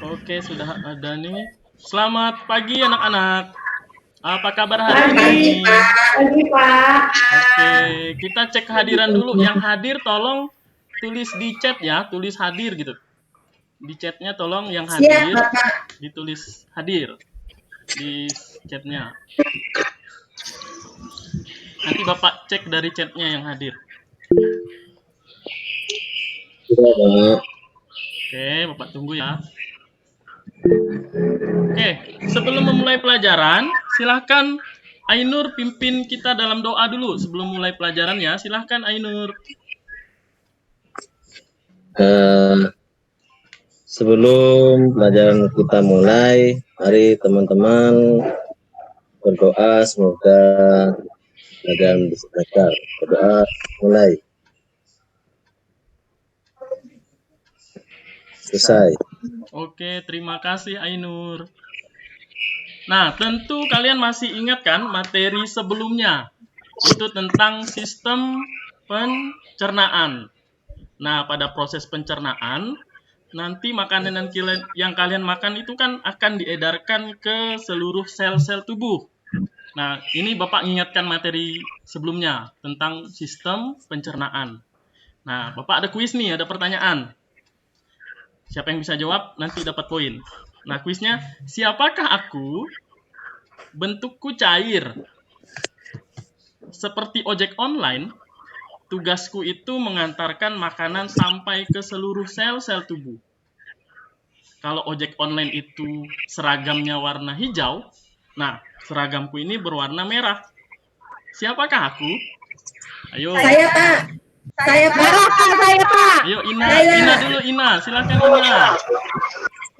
Oke, sudah ada nih. Selamat pagi anak-anak. Apa kabar hari Pagi, ini? Pak. Pagi, Pak. Oke, kita cek kehadiran dulu. Yang hadir tolong tulis di chat ya, tulis hadir gitu. Di chatnya tolong yang Siap, hadir Bapak. ditulis hadir di chatnya. Nanti Bapak cek dari chatnya yang hadir. Oke, Bapak tunggu ya. Oke, sebelum memulai pelajaran, silahkan Ainur pimpin kita dalam doa dulu sebelum mulai pelajaran ya. Silahkan Ainur. Sebelum pelajaran kita mulai, mari teman-teman berdoa semoga pelajaran bisa lancar. Berdoa mulai. Selesai. Oke, terima kasih Ainur. Nah, tentu kalian masih ingat kan materi sebelumnya? Itu tentang sistem pencernaan. Nah, pada proses pencernaan, nanti makanan yang kalian makan itu kan akan diedarkan ke seluruh sel-sel tubuh. Nah, ini Bapak ingatkan materi sebelumnya tentang sistem pencernaan. Nah, Bapak ada kuis nih, ada pertanyaan. Siapa yang bisa jawab, nanti dapat poin. Nah, kuisnya, siapakah aku? Bentukku cair. Seperti ojek online, tugasku itu mengantarkan makanan sampai ke seluruh sel-sel tubuh. Kalau ojek online itu seragamnya warna hijau, nah, seragamku ini berwarna merah. Siapakah aku? Ayo. Saya, Pak. Saya, Pak. Saya, Pak. Ayo Ina dulu Ina, silakan Ina.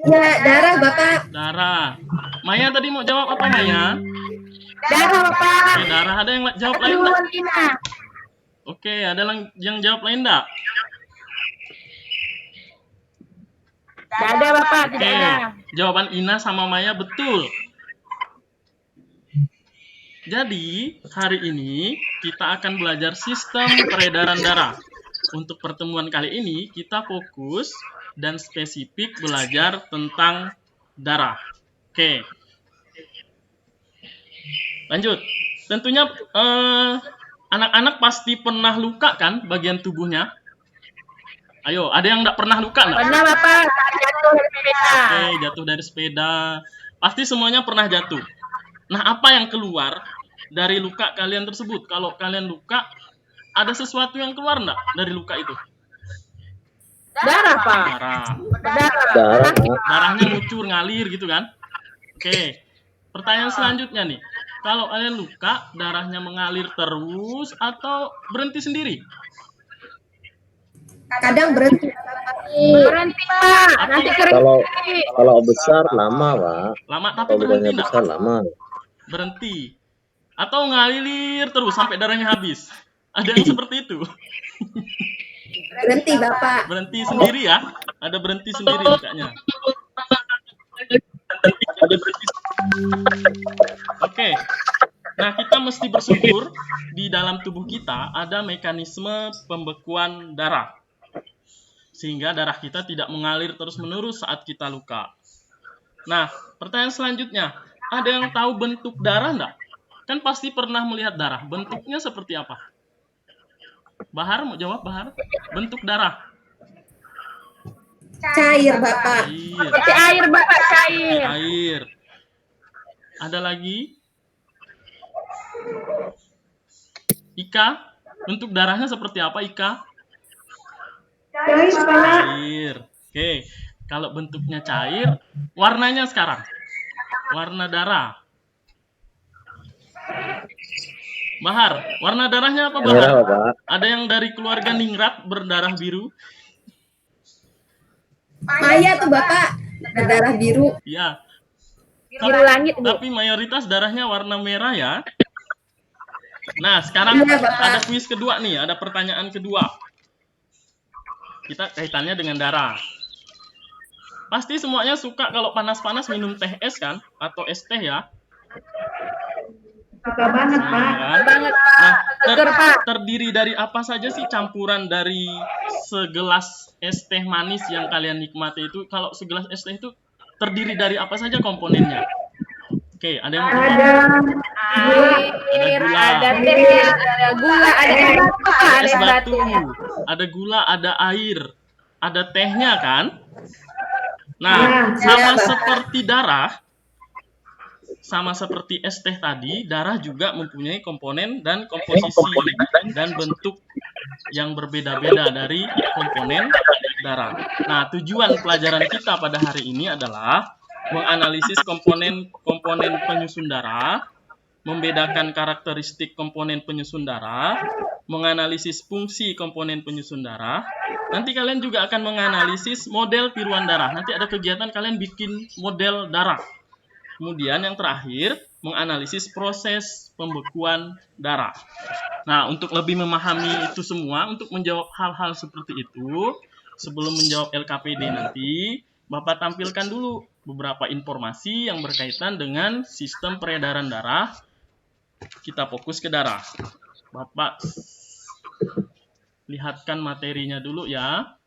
Ya, darah, Bapak. Darah. Maya tadi mau jawab apa Maya? Darah, Bapak. Oke, darah. Ada yang jawab lain enggak? Oke, ada yang jawab lain enggak? Tidak ada, Bapak. Oke, jawaban Ina sama Maya betul. Jadi, hari ini kita akan belajar sistem peredaran darah. Untuk pertemuan kali ini, kita fokus dan spesifik belajar tentang darah. Oke. Lanjut. Tentunya anak-anak pasti pernah luka kan bagian tubuhnya? Ayo, ada yang nggak pernah luka nggak? Pernah, Bapak. Jatuh dari sepeda. Oke, jatuh dari sepeda. Pasti semuanya pernah jatuh. Nah, apa yang keluar dari luka kalian tersebut? Kalau kalian luka, ada sesuatu yang keluar nggak dari luka itu? Darah, Pak. Darah. Darah. Darahnya ngucur, ngalir gitu kan? Oke. Pertanyaan selanjutnya nih. Kalau kalian luka, darahnya mengalir terus atau berhenti sendiri? Kadang berhenti. Berhenti, Pak. Nanti kering. Kalau besar lama, Pak. Lama tapi Kalau berhenti bedanya nggak? besar lama. Berhenti. Atau ngalir terus sampai darahnya habis? Ada yang seperti itu? Berhenti, Bapak. Berhenti sendiri ya? Ada berhenti sendiri lukanya. Oke. Nah, kita mesti bersyukur di dalam tubuh kita ada mekanisme pembekuan darah. Sehingga darah kita tidak mengalir terus-menerus saat kita luka. Nah, pertanyaan selanjutnya. Ada yang tahu bentuk darah enggak? Kan pasti pernah melihat darah. Bentuknya seperti apa? Bahar mau jawab, Bahar? Bentuk darah. Cair, Bapak. Cair. Seperti air, Bapak. Cair. Air. Ada lagi? Ika, bentuk darahnya seperti apa Ika? Cair, Bapak. Cair. Oke, kalau bentuknya cair, warnanya sekarang? Warna darah. Bahar, warna darahnya apa Bahar? Merah, Pak. Ada yang dari keluarga ningrat berdarah biru? Maya tuh, Bapak. Berdarah biru. Ya. Biru langit, Bu. Tapi mayoritas darahnya warna merah ya. Nah, sekarang Iya, Bapak. ada kuis kedua nih, ada pertanyaan kedua. Kita kaitannya dengan darah. Pasti semuanya suka kalau panas-panas minum teh es kan? Atau es teh ya? Suka banget, Pak. Kan? Banget, Nah, Pak. Seger, Pak. terdiri dari apa saja sih campuran dari segelas es teh manis yang kalian nikmati itu? Kalau segelas es teh itu terdiri dari apa saja komponennya? Oke, ada yang mau Ada air, ada teh, ada gula, ada es batu, ada ada es es batu, batu. ada gula, ada air, ada tehnya kan? Nah, sama seperti darah, sama seperti es teh tadi, darah juga mempunyai komponen dan komposisi dan bentuk yang berbeda-beda dari komponen darah. Nah, tujuan pelajaran kita pada hari ini adalah menganalisis komponen-komponen penyusun darah, membedakan karakteristik komponen penyusun darah, menganalisis fungsi komponen penyusun darah. Nanti kalian juga akan menganalisis model tiruan darah. Nanti ada kegiatan kalian bikin model darah. Kemudian yang terakhir, menganalisis proses pembekuan darah. Nah, untuk lebih memahami itu semua, untuk menjawab hal-hal seperti itu, sebelum menjawab LKPD nanti, Bapak tampilkan dulu beberapa informasi yang berkaitan dengan sistem peredaran darah. Kita fokus ke darah. Bapak lihatkan materinya dulu ya.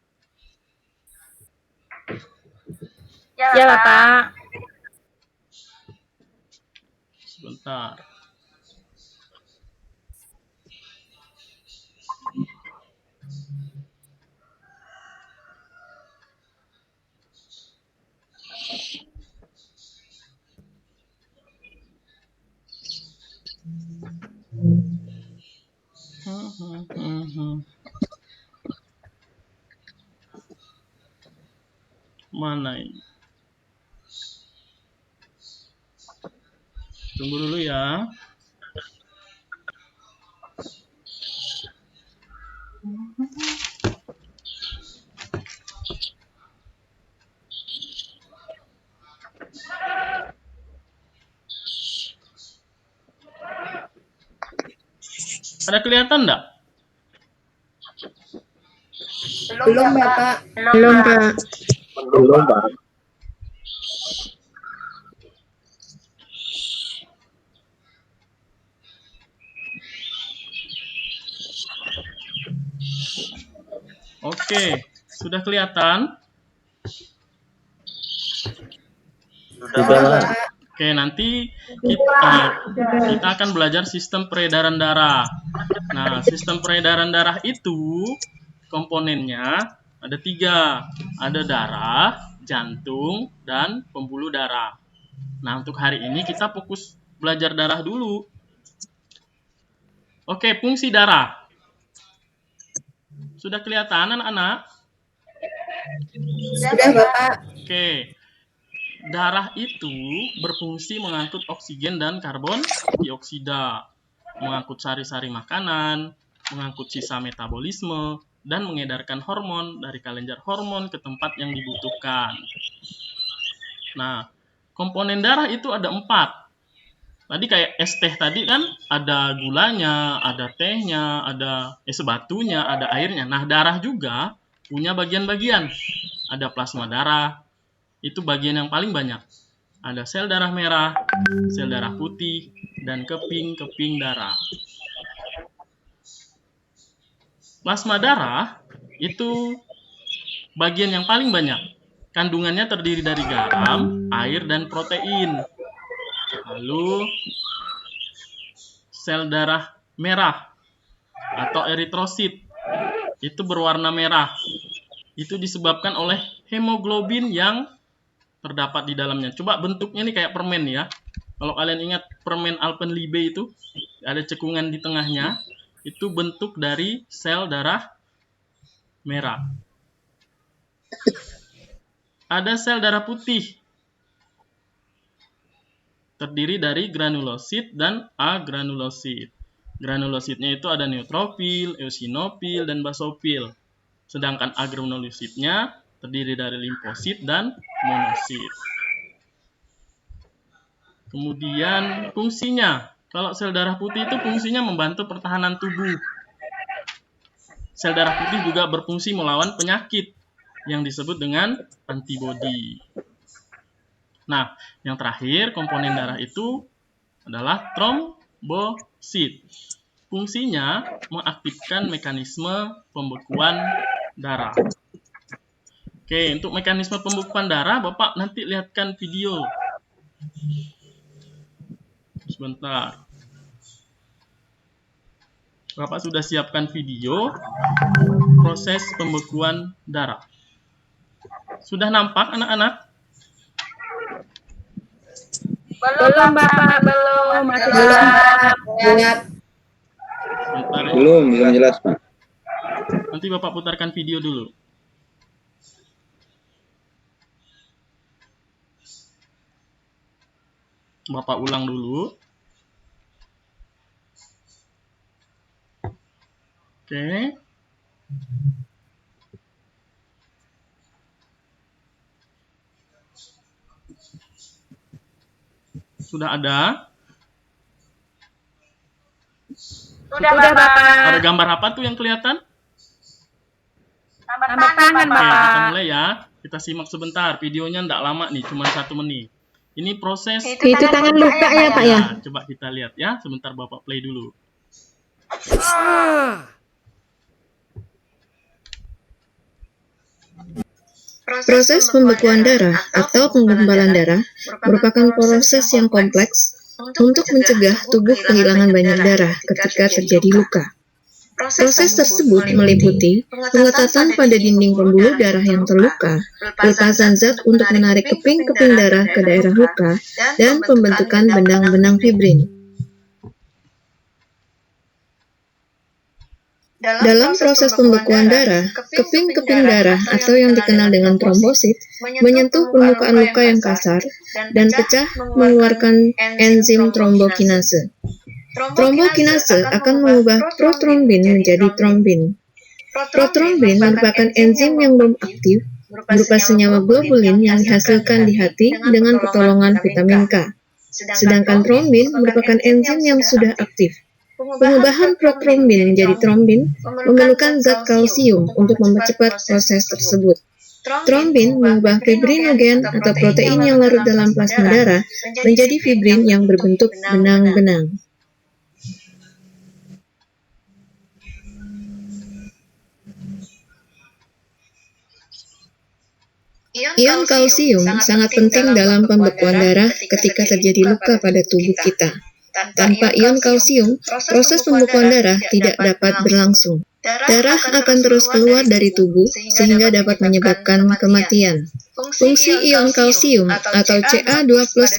Ya, Bapak. Sebentar. Mana ini? Tunggu dulu ya. Ada kelihatan enggak? Belum, Bapak. Belum, Pak. Belum, Pak. Oke, sudah kelihatan? Sudah. Oke, nanti kita akan belajar sistem peredaran darah. Nah, sistem peredaran darah itu komponennya ada 3. Ada darah, jantung, dan pembuluh darah. Nah, untuk hari ini kita fokus belajar darah dulu. Oke, fungsi darah. Sudah kelihatan anak-anak? Sudah, Bapak. Oke. Darah itu berfungsi mengangkut oksigen dan karbon dioksida, mengangkut sari-sari makanan, mengangkut sisa metabolisme, dan mengedarkan hormon dari kelenjar hormon ke tempat yang dibutuhkan. Nah, komponen darah itu ada 4. Tadi kayak es teh tadi kan ada gulanya, ada tehnya, ada es batunya, ada airnya. Nah, darah juga punya bagian-bagian. Ada plasma darah, itu bagian yang paling banyak. Ada sel darah merah, sel darah putih, dan keping-keping darah. Plasma darah itu bagian yang paling banyak. Kandungannya terdiri dari garam, air, dan protein. Lalu sel darah merah atau eritrosit itu berwarna merah. Itu disebabkan oleh hemoglobin yang terdapat di dalamnya. Coba bentuknya nih kayak permen ya. Kalau kalian ingat permen Alpenlibe itu, ada cekungan di tengahnya. Itu bentuk dari sel darah merah. Ada sel darah putih. Terdiri dari granulosit dan agranulosit. Granulositnya itu ada neutrofil, eosinofil, dan basofil. Sedangkan agranulositnya terdiri dari limfosit dan monosit. Kemudian fungsinya. Kalau sel darah putih itu fungsinya membantu pertahanan tubuh. Sel darah putih juga berfungsi melawan penyakit yang disebut dengan antibodi. Nah, yang terakhir komponen darah itu adalah trombosit. Fungsinya mengaktifkan mekanisme pembekuan darah. Oke, untuk mekanisme pembekuan darah, Bapak nanti lihatkan video. Sebentar. Bapak sudah siapkan video proses pembekuan darah. Sudah nampak anak-anak? Belum Bapak, belum. Masih gelap. Sebentar ya. Belum jelas, Pak. Nanti Bapak putarkan video dulu. Bapak ulang dulu. Oke. Sudah ada? Sudah Bapak. Ada gambar apa tuh yang kelihatan? Tanda tangan Oke, kita Bapak. mulai ya. Kita simak sebentar. Videonya nggak lama nih, cuma 1 menit. Ini proses. Itu tangan luka ya Pak ya? Nah, coba kita lihat ya. Sebentar Bapak play dulu. Proses pembekuan darah atau penggumpalan darah merupakan proses yang kompleks untuk mencegah tubuh kehilangan banyak darah ketika terjadi luka. Proses tersebut meliputi pengetatan pada dinding pembuluh darah yang terluka, pelepasan zat untuk menarik keping-keping darah ke daerah luka, dan pembentukan benang-benang fibrin. Dalam proses pembekuan darah, keping-keping darah atau yang dikenal dengan trombosit menyentuh permukaan luka yang kasar dan pecah mengeluarkan enzim trombokinase. Trombokinase akan mengubah protrombin menjadi trombin. Protrombin merupakan enzim yang belum aktif, berupa senyawa globulin yang dihasilkan di hati dengan pertolongan vitamin K. Sedangkan trombin merupakan enzim yang sudah aktif. Pengubahan protrombin menjadi trombin memerlukan zat kalsium untuk mempercepat proses tersebut. Trombin mengubah fibrinogen atau protein yang larut dalam plasma darah menjadi fibrin yang berbentuk benang-benang. Ion kalsium sangat penting dalam pembekuan darah ketika terjadi luka pada tubuh kita. Tanpa ion kalsium, proses pembekuan darah tidak dapat berlangsung. Darah akan terus keluar dari tubuh sehingga dapat menyebabkan kematian. Fungsi ion kalsium atau Ca2+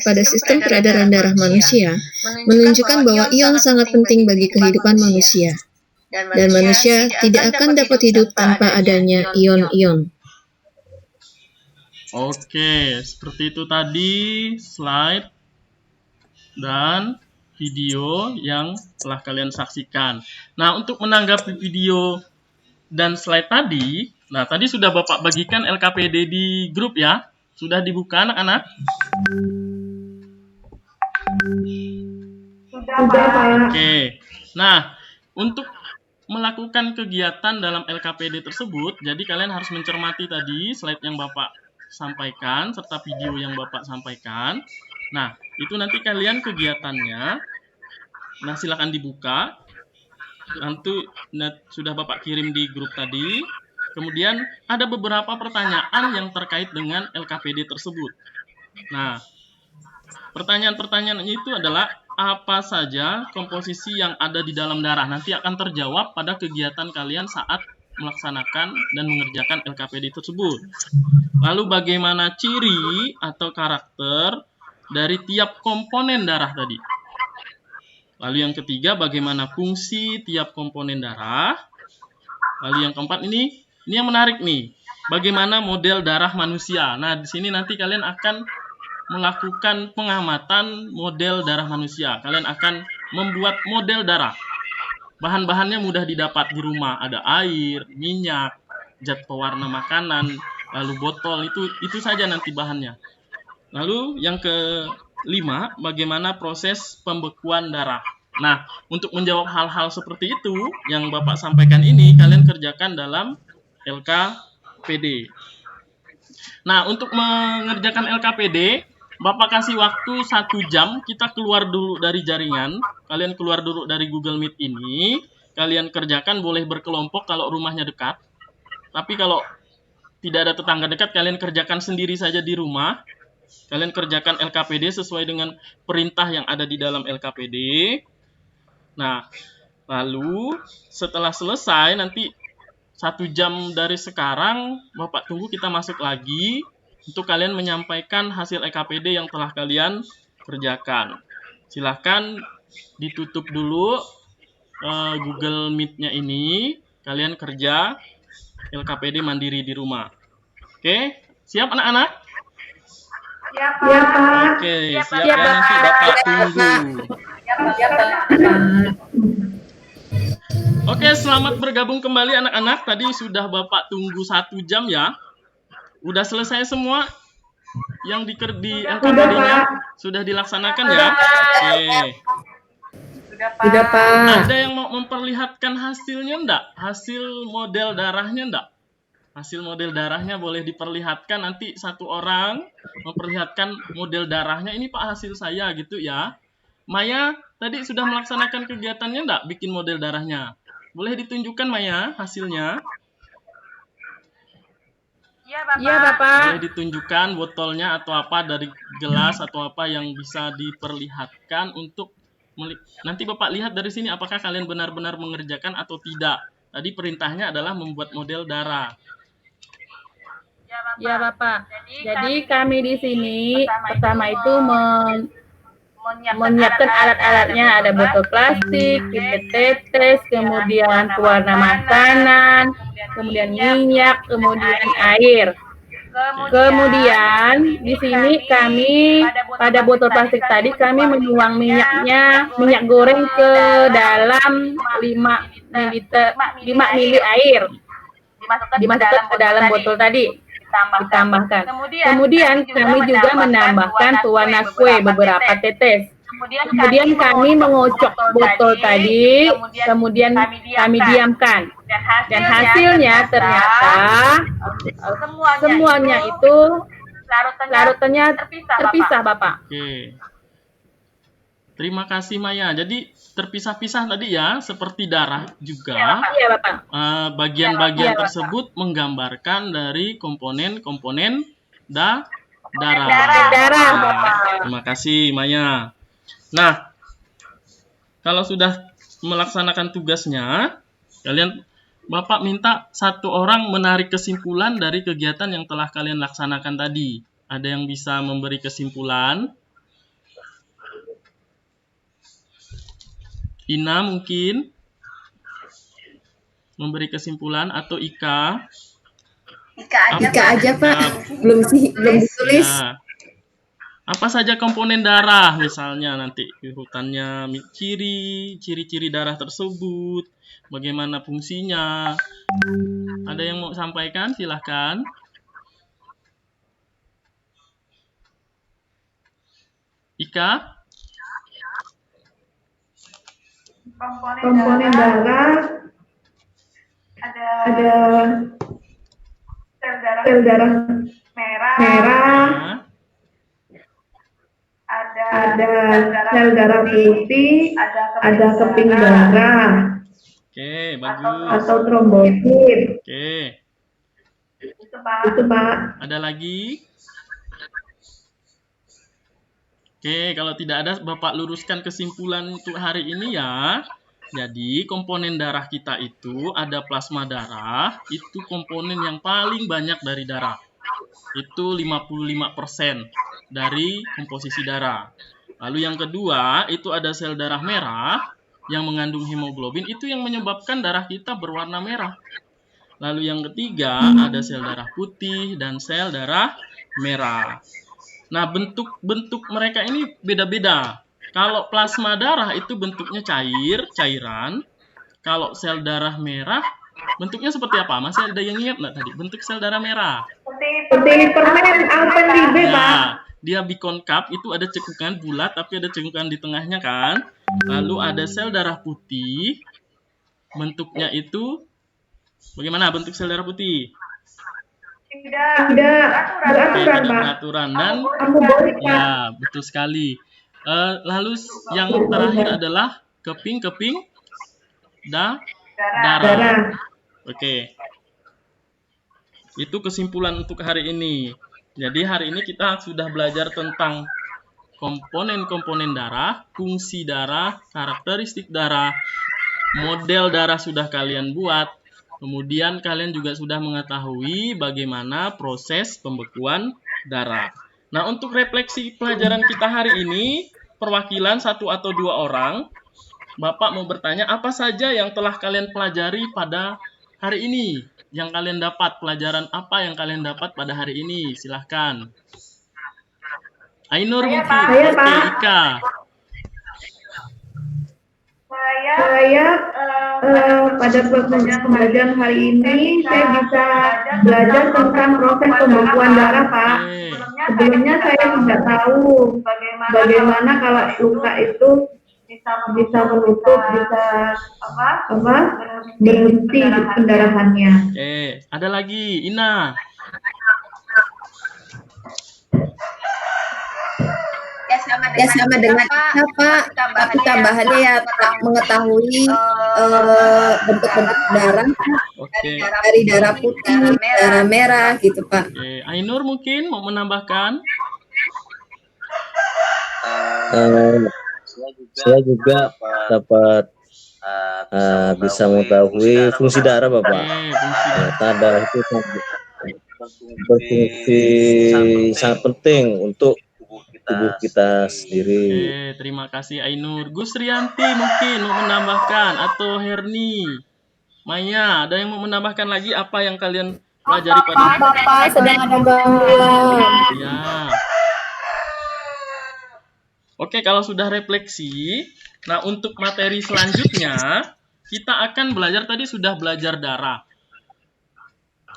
pada sistem peredaran darah manusia menunjukkan bahwa ion sangat penting bagi kehidupan manusia. Dan manusia tidak akan dapat hidup tanpa adanya ion-ion. Oke, seperti itu tadi slide dan video yang telah kalian saksikan. Nah, untuk menanggapi video dan slide tadi, nah tadi sudah Bapak bagikan LKPD di grup ya. Sudah dibuka anak-anak? Oke. Nah, untuk melakukan kegiatan dalam LKPD tersebut, jadi kalian harus mencermati tadi slide yang Bapak sampaikan serta video yang Bapak sampaikan. Nah, itu nanti kalian kegiatannya, nah silakan dibuka. Nanti sudah Bapak kirim di grup tadi. Kemudian ada beberapa pertanyaan yang terkait dengan LKPD tersebut. Nah, pertanyaan-pertanyaan itu adalah apa saja komposisi yang ada di dalam darah. Nanti akan terjawab pada kegiatan kalian saat melaksanakan dan mengerjakan LKPD tersebut. Lalu bagaimana ciri atau karakter dari tiap komponen darah tadi. Lalu yang ketiga, bagaimana fungsi tiap komponen darah. Lalu yang keempat ini yang menarik nih. Bagaimana model darah manusia. Nah, di sini nanti kalian akan melakukan pengamatan model darah manusia. Kalian akan membuat model darah. Bahan-bahannya mudah didapat di rumah. Ada air, minyak, zat pewarna makanan, lalu botol. Itu saja nanti bahannya. Lalu yang kelima, bagaimana proses pembekuan darah. Nah, untuk menjawab hal-hal seperti itu yang Bapak sampaikan ini, kalian kerjakan dalam LKPD. Nah, untuk mengerjakan LKPD, Bapak kasih waktu 1 jam, kita keluar dulu dari jaringan. Kalian keluar dulu dari Google Meet ini. Kalian kerjakan, boleh berkelompok kalau rumahnya dekat. Tapi kalau tidak ada tetangga dekat, kalian kerjakan sendiri saja di rumah. Kalian kerjakan LKPD sesuai dengan perintah yang ada di dalam LKPD. Nah, lalu setelah selesai nanti 1 jam dari sekarang Bapak tunggu kita masuk lagi untuk kalian menyampaikan hasil LKPD yang telah kalian kerjakan. Silahkan ditutup dulu Google Meet-nya ini. Kalian kerja LKPD mandiri di rumah. Oke, siap anak-anak? Ya, Pak. Oke, siap ya, nanti Bapak tunggu. Oke, selamat bergabung kembali anak-anak. Tadi sudah Bapak tunggu 1 jam ya. Udah selesai semua yang di LKPD-nya? Sudah dilaksanakan ya? Oke. Sudah, Pak. Ada yang mau memperlihatkan hasilnya enggak? Hasil model darahnya enggak? Hasil model darahnya boleh diperlihatkan, nanti 1 orang memperlihatkan model darahnya. Ini Pak hasil saya gitu ya. Maya tadi sudah melaksanakan kegiatannya enggak bikin model darahnya? Boleh ditunjukkan Maya hasilnya? Iya, Bapak. Boleh ditunjukkan botolnya atau apa dari gelas atau apa yang bisa diperlihatkan untuk nanti Bapak lihat dari sini apakah kalian benar-benar mengerjakan atau tidak. Tadi perintahnya adalah membuat model darah. Ya, Bapak. Jadi kami di sini pertama itu menyiapkan alat-alatnya, ada botol plastik, pipet tetes, kemudian pewarna makanan, kemudian minyak, kemudian air. Kemudian di sini kami pada botol plastik tadi kami menuang minyak goreng ke dalam 5 mili air. Dimasukkan ke dalam botol tadi. Ditambahkan. Kemudian kami juga menambahkan pewarna kue beberapa tetes. Kemudian kami mengocok botol tadi, kemudian kami diamkan. Dan hasilnya ternyata semuanya itu larutannya terpisah, Bapak. Oke. Terima kasih Maya. Jadi terpisah-pisah tadi ya, seperti darah juga. Iya, Bapak. Bagian-bagian tersebut menggambarkan dari komponen-komponen darah. Darah, Bapak. Terima kasih Maya. Nah, kalau sudah melaksanakan tugasnya, Bapak minta 1 orang menarik kesimpulan dari kegiatan yang telah kalian laksanakan tadi. Ada yang bisa memberi kesimpulan? Ina mungkin memberi kesimpulan atau Ika? Ika aja Pak, belum ditulis. Ya. Apa saja komponen darah misalnya nanti urutannya, ciri-ciri darah tersebut, bagaimana fungsinya. Ada yang mau sampaikan? Silahkan. Ika? Komponen darah ada sel darah merah, Ya. ada sel darah putih, ada keping darah Oke, bagus. atau trombosit. Oke. Itu Pak. Ada lagi? Oke, kalau tidak ada, Bapak luruskan kesimpulan untuk hari ini ya. Jadi, komponen darah kita itu ada plasma darah, itu komponen yang paling banyak dari darah. Itu 55% dari komposisi darah. Lalu yang kedua, itu ada sel darah merah yang mengandung hemoglobin, itu yang menyebabkan darah kita berwarna merah. Lalu yang ketiga, ada sel darah putih dan sel darah merah. Nah, bentuk mereka ini beda-beda. Kalau plasma darah itu bentuknya cairan. Kalau sel darah merah bentuknya seperti apa? Masih ada yang ingat nggak tadi? Bentuk sel darah merah. Seperti permen Alpenlibe, Pak. Nah, dia bikonkap, itu ada cekukan bulat tapi ada cekukan di tengahnya kan. Lalu ada sel darah putih. Bentuknya itu bagaimana bentuk sel darah putih? Tidak beraturan, Pak. Beraturan dan Amoeboid, Pak. ya, betul sekali. Lalu yang terakhir adalah keping darah. Darah. Oke. Itu kesimpulan untuk hari ini. Jadi hari ini kita sudah belajar tentang komponen-komponen darah, fungsi darah, karakteristik darah, model darah sudah kalian buat. Kemudian kalian juga sudah mengetahui bagaimana proses pembekuan darah. Nah, untuk refleksi pelajaran kita hari ini, perwakilan 1 atau 2 orang, Bapak mau bertanya apa saja yang telah kalian pelajari pada hari ini? Yang kalian dapat, pelajaran apa yang kalian dapat pada hari ini? Silahkan. Ainur mungkin. Saya, Oke, Pak. Ika. Saya pada pembelajaran hari ini saya bisa belajar tentang proses pembekuan darah, Pak. Oke. Sebelumnya saya tidak tahu bagaimana kalau luka itu bisa menutup, bisa berhenti pendarahannya. Oke, ada lagi, Ina. Ya sama dengan kita, Pak. Tapi tambahannya ya mengetahui bentuk-bentuk darah Oke. dari darah putih, darah merah gitu, Pak. Oke, Ainur mungkin mau menambahkan? Saya juga dapat bisa mengetahui fungsi darah, Bapak. Oke, fungsi darah. Ternyata darah itu berfungsi sangat penting untuk tubuh kita sendiri. Oke, terima kasih Ainur. Gus Rianti mungkin mau menambahkan atau Herni, Maya, ada yang mau menambahkan lagi apa yang kalian pelajari pada Bapak sedang ada gangguan. ya. Oke, kalau sudah refleksi, nah untuk materi selanjutnya kita akan belajar, tadi sudah belajar darah.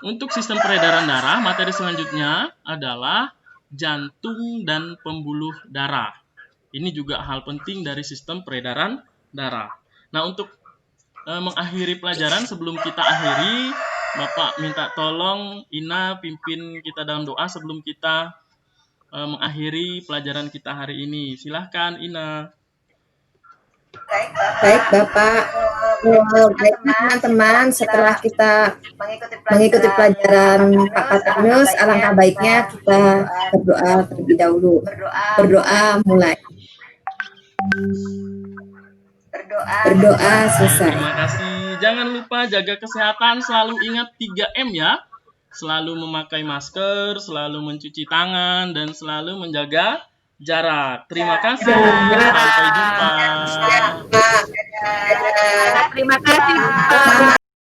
Untuk sistem peredaran darah, materi selanjutnya adalah jantung dan pembuluh darah. Ini juga hal penting dari sistem peredaran darah. Nah, untuk mengakhiri pelajaran, sebelum kita akhiri, Bapak minta tolong Ina pimpin kita dalam doa sebelum kita mengakhiri pelajaran kita hari ini. Silahkan, Ina. Baik, Bapak. Baik, teman-teman, setelah kita mengikuti pelajaran Pak Paternius, alangkah baiknya kita berdoa terlebih dahulu. Berdoa mulai. Berdoa selesai. Terima kasih. Jangan lupa jaga kesehatan, selalu ingat 3M ya. Selalu memakai masker, selalu mencuci tangan, dan selalu menjaga jarak. Terima kasih. Sampai jumpa. Terima kasih, Pak.